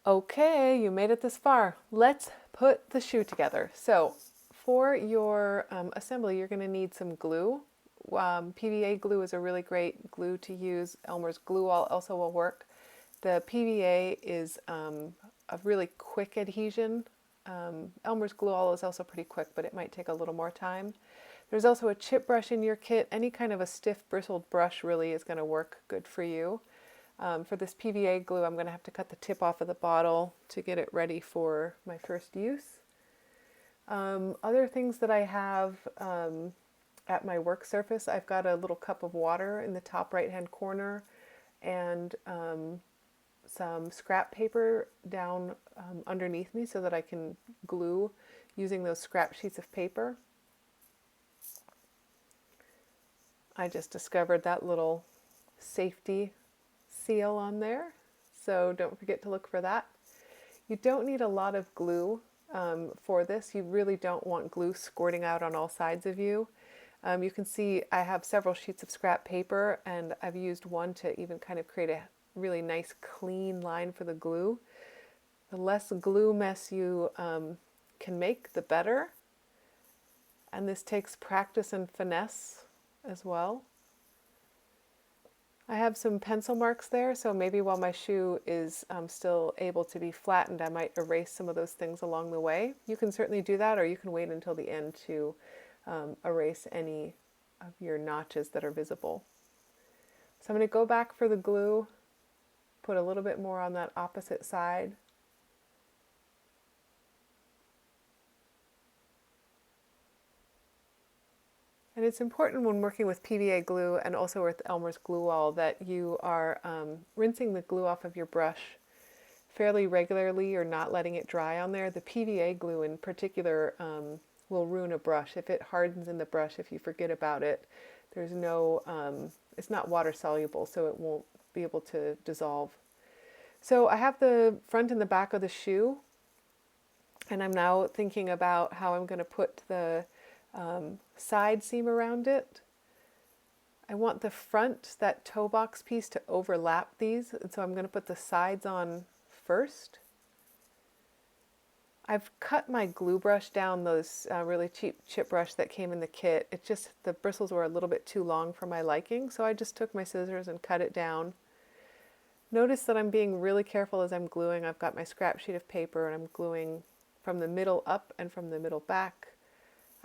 Okay, you made it this far. Let's put the shoe together. So for your assembly, you're going to need some glue. PVA glue is a really great glue to use. Elmer's Glue All also will work. The PVA is a really quick adhesion. Elmer's Glue All is also pretty quick, but it might take a little more time. There's also a chip brush in your kit. Any kind of a stiff bristled brush really is going to work good for you. For this PVA glue, I'm going to have to cut the tip off of the bottle to get it ready for my first use. Other things that I have at my work surface, I've got a little cup of water in the top right hand corner and some scrap paper down underneath me so that I can glue using those scrap sheets of paper. I just discovered that little safety seal on there, so don't forget to look for that. You don't need a lot of glue for this. You really don't want glue squirting out on all sides of you. You can see I have several sheets of scrap paper, and I've used one to even kind of create a really nice clean line for the glue. The less glue mess you can make, the better. And this takes practice and finesse as well. I have some pencil marks there, so maybe while my shoe is still able to be flattened, I might erase some of those things along the way. You can certainly do that, or you can wait until the end to erase any of your notches that are visible. So I'm going to go back for the glue, put a little bit more on that opposite side. And it's important when working with PVA glue and also with Elmer's Glue All that you are rinsing the glue off of your brush fairly regularly or not letting it dry on there. The PVA glue in particular will ruin a brush. If it hardens in the brush, if you forget about it, there's no, it's not water soluble, so it won't be able to dissolve. So I have the front and the back of the shoe, and I'm now thinking about how I'm going to put the side seam around it. I want the front, that toe box piece, to overlap these, and so I'm going to put the sides on first. I've cut my glue brush down, those really cheap chip brush that came in the kit. It just, the bristles were a little bit too long for my liking, so I just took my scissors and cut it down. Notice that I'm being really careful as I'm gluing. I've got my scrap sheet of paper and I'm gluing from the middle up and from the middle back.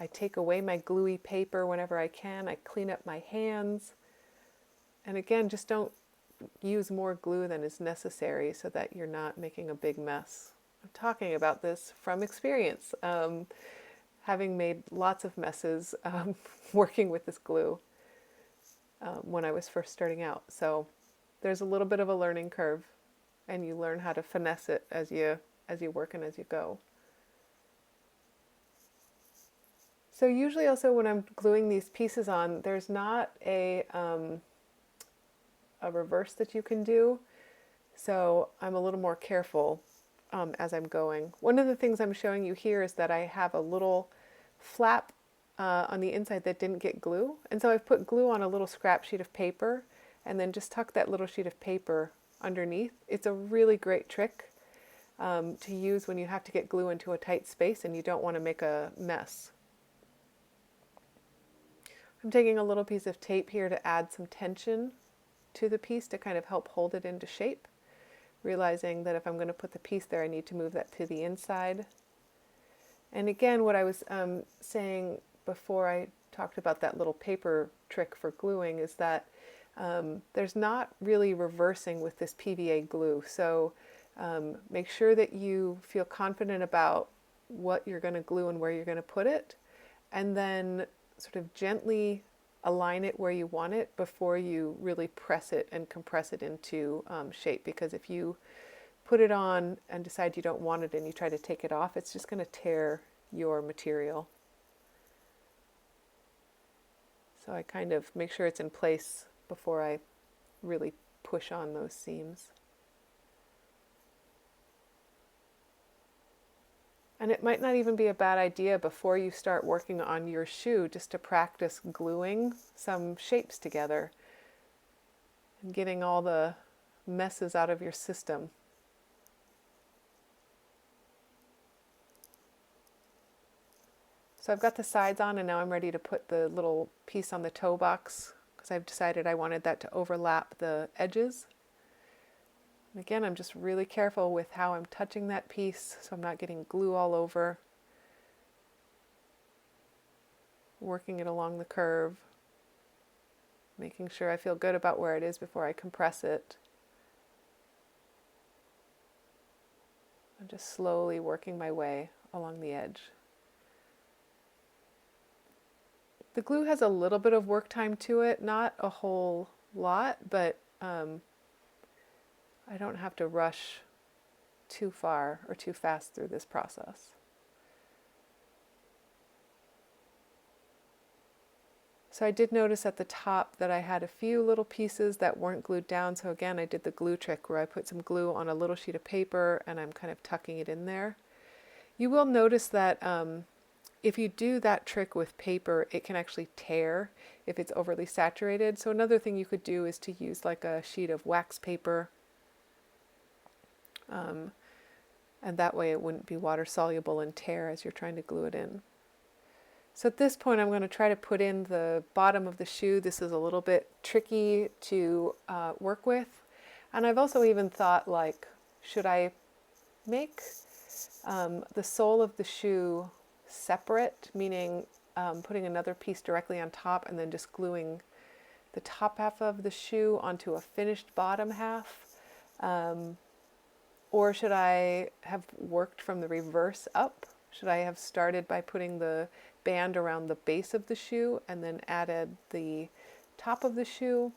I take away my gluey paper whenever I can. I clean up my hands. And again, just don't use more glue than is necessary so that you're not making a big mess. I'm talking about this from experience, having made lots of messes working with this glue when I was first starting out. So there's a little bit of a learning curve, and you learn how to finesse it as you work and as you go. So usually also when I'm gluing these pieces on, there's not a reverse that you can do. So I'm a little more careful as I'm going. One of the things I'm showing you here is that I have a little flap on the inside that didn't get glue. And so I've put glue on a little scrap sheet of paper and then just tuck that little sheet of paper underneath. It's a really great trick to use when you have to get glue into a tight space and you don't want to make a mess. I'm taking a little piece of tape here to add some tension to the piece to kind of help hold it into shape, realizing that if I'm going to put the piece there, I need to move that to the inside. And again, what I was saying before I talked about that little paper trick for gluing is that there's not really reversing with this PVA glue. So make sure that you feel confident about what you're going to glue and where you're going to put it, and then sort of gently align it where you want it before you really press it and compress it into shape. Because if you put it on and decide you don't want it and you try to take it off, it's just going to tear your material. So I kind of make sure it's in place before I really push on those seams. And it might not even be a bad idea before you start working on your shoe just to practice gluing some shapes together and getting all the messes out of your system. So I've got the sides on, and now I'm ready to put the little piece on the toe box because I've decided I wanted that to overlap the edges. And again, I'm just really careful with how I'm touching that piece so I'm not getting glue all over. Working it along the curve, making sure I feel good about where it is before I compress it. I'm just slowly working my way along the edge. The glue has a little bit of work time to it, not a whole lot, but I don't have to rush too far or too fast through this process. So I did notice at the top that I had a few little pieces that weren't glued down. So again, I did the glue trick where I put some glue on a little sheet of paper and I'm kind of tucking it in there. You will notice that if you do that trick with paper, it can actually tear if it's overly saturated. So another thing you could do is to use like a sheet of wax paper. And that way it wouldn't be water soluble and tear as you're trying to glue it in. So at this point, I'm going to try to put in the bottom of the shoe. This is a little bit tricky to work with. And I've also even thought, like, should I make the sole of the shoe separate, meaning putting another piece directly on top and then just gluing the top half of the shoe onto a finished bottom half? Or should I have worked from the reverse up? Should I have started by putting the band around the base of the shoe and then added the top of the shoe?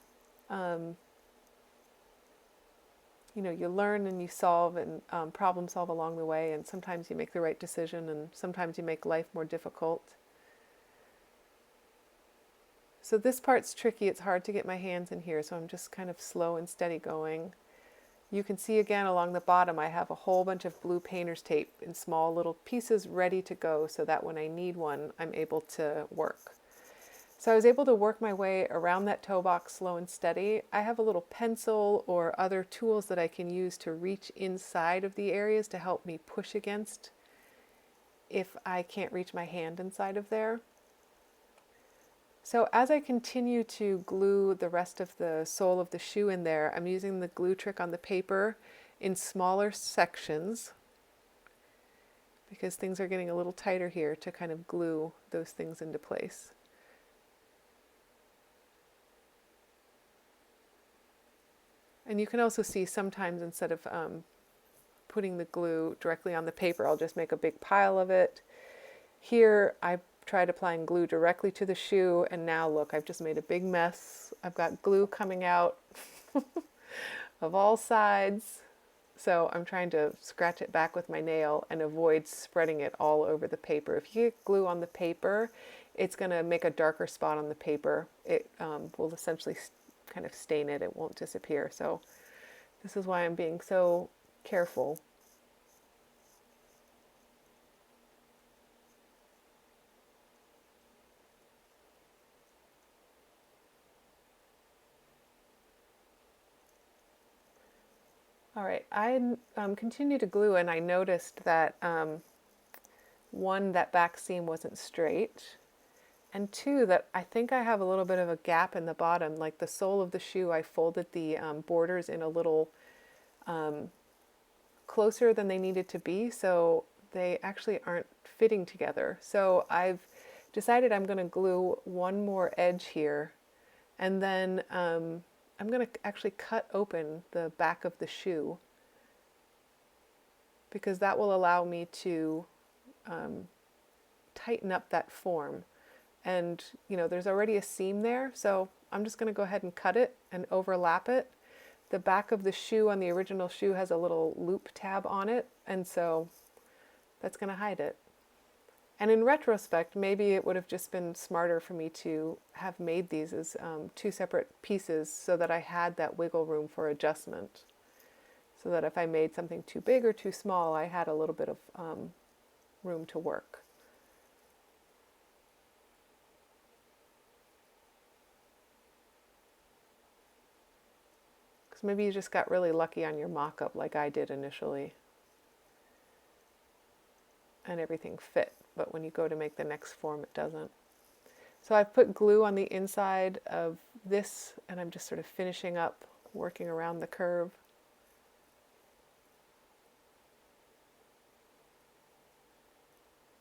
You learn and you solve and problem solve along the way, and sometimes you make the right decision and sometimes you make life more difficult. So this part's tricky. It's hard to get my hands in here, so I'm just kind of slow and steady going. You can see again along the bottom I have a whole bunch of blue painter's tape in small little pieces ready to go so that when I need one, I'm able to work. So I was able to work my way around that toe box slow and steady. I have a little pencil or other tools that I can use to reach inside of the areas to help me push against if I can't reach my hand inside of there. So as I continue to glue the rest of the sole of the shoe in there, I'm using the glue trick on the paper in smaller sections because things are getting a little tighter here to kind of glue those things into place. And you can also see sometimes instead of putting the glue directly on the paper, I'll just make a big pile of it. Here I tried applying glue directly to the shoe, and now look, I've just made a big mess. I've got glue coming out of all sides. So I'm trying to scratch it back with my nail and avoid spreading it all over the paper. If you get glue on the paper, it's going to make a darker spot on the paper. It will essentially kind of stain it. It won't disappear. So this is why I'm being so careful. All right, I continued to glue and I noticed that one, that back seam wasn't straight, and two, that I think I have a little bit of a gap in the bottom. Like the sole of the shoe, I folded the borders in a little closer than they needed to be, so they actually aren't fitting together. So I've decided I'm going to glue one more edge here, and then I'm going to actually cut open the back of the shoe because that will allow me to tighten up that form. And there's already a seam there, so I'm just going to go ahead and cut it and overlap it. The back of the shoe on the original shoe has a little loop tab on it, and so that's going to hide it. And in retrospect, maybe it would have just been smarter for me to have made these as two separate pieces so that I had that wiggle room for adjustment. So that if I made something too big or too small, I had a little bit of room to work. Because maybe you just got really lucky on your mock-up like I did initially. And everything fit but when you go to make the next form, it doesn't. So I've put glue on the inside of this, and I'm just sort of finishing up, working around the curve.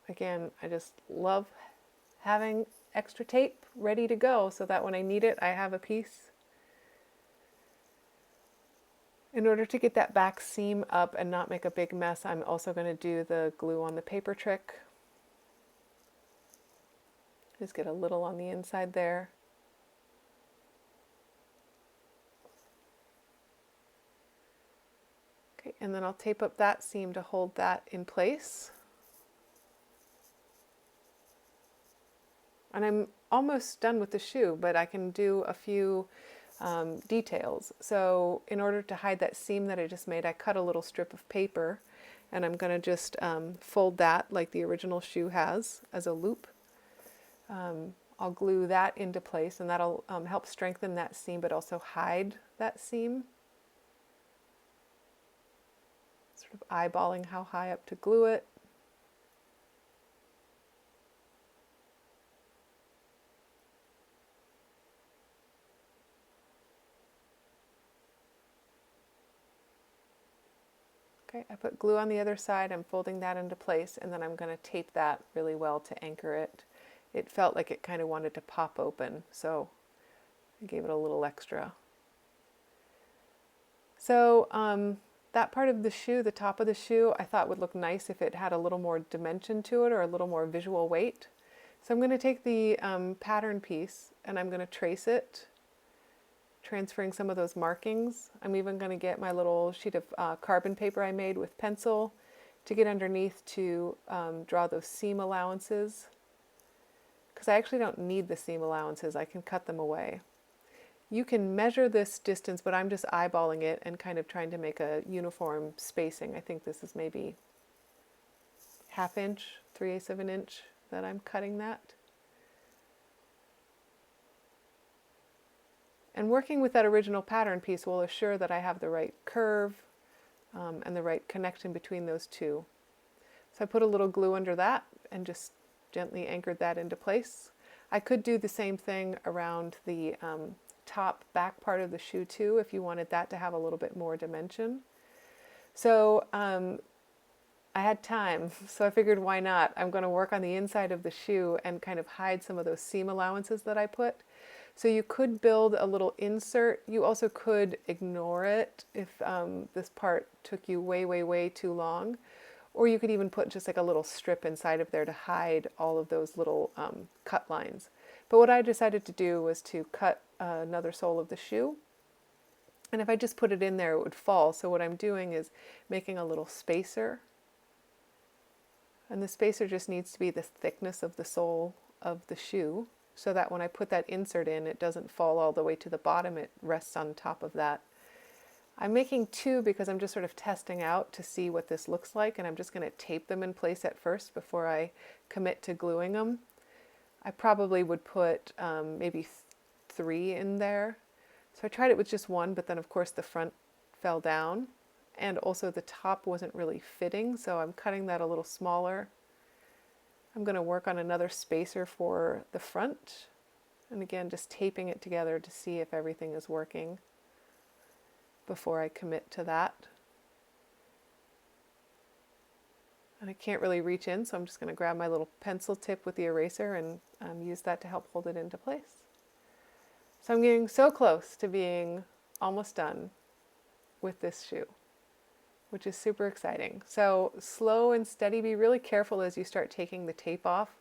Again, I just love having extra tape ready to go so that when I need it, I have a piece. In order to get that back seam up and not make a big mess, I'm also going to do the glue on the paper trick. Just get a little on the inside there. Okay, and then I'll tape up that seam to hold that in place. And I'm almost done with the shoe, but I can do a few details. So in order to hide that seam that I just made, I cut a little strip of paper, and I'm going to just fold that like the original shoe has as a loop. I'll glue that into place, and that'll help strengthen that seam but also hide that seam. Sort of eyeballing how high up to glue it. Okay, I put glue on the other side, I'm folding that into place, and then I'm going to tape that really well to anchor it. It felt like it kind of wanted to pop open, so I gave it a little extra. So that part of the shoe, the top of the shoe, I thought would look nice if it had a little more dimension to it or a little more visual weight. So I'm going to take the pattern piece and I'm going to trace it, transferring some of those markings. I'm even going to get my little sheet of carbon paper I made with pencil to get underneath to draw those seam allowances. Because I actually don't need the seam allowances, I can cut them away. You can measure this distance, but I'm just eyeballing it and kind of trying to make a uniform spacing. I think this is maybe 1/2 inch, 3/8 of an inch that I'm cutting that. And working with that original pattern piece will assure that I have the right curve and the right connection between those two. So I put a little glue under that and just gently anchored that into place. I could do the same thing around the top back part of the shoe too if you wanted that to have a little bit more dimension. So I had time, so I figured why not? I'm going to work on the inside of the shoe and kind of hide some of those seam allowances that I put. So you could build a little insert. You also could ignore it if this part took you way, way, way too long. Or you could even put just like a little strip inside of there to hide all of those little cut lines. But what I decided to do was to cut another sole of the shoe. And if I just put it in there, it would fall. So what I'm doing is making a little spacer. And the spacer just needs to be the thickness of the sole of the shoe, so that when I put that insert in, it doesn't fall all the way to the bottom, it rests on top of that. I'm making 2 because I'm just sort of testing out to see what this looks like, and I'm just going to tape them in place at first before I commit to gluing them. I probably would put maybe 3 in there. So I tried it with just 1, but then of course the front fell down, and also the top wasn't really fitting, so I'm cutting that a little smaller. I'm going to work on another spacer for the front, and again just taping it together to see if everything is working before I commit to that. And I can't really reach in, so I'm just going to grab my little pencil tip with the eraser and use that to help hold it into place. So I'm getting so close to being almost done with this shoe, which is super exciting. So slow and steady, be really careful as you start taking the tape off.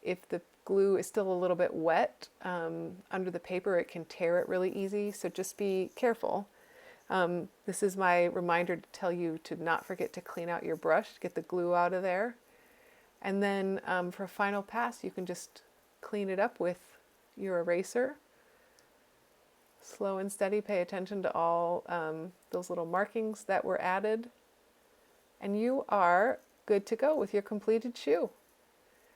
If the glue is still a little bit wet under the paper, it can tear it really easy, so just be careful. This is my reminder to tell you to not forget to clean out your brush, get the glue out of there. And then for final pass, you can just clean it up with your eraser. Slow and steady, pay attention to all those little markings that were added. And you are good to go with your completed shoe.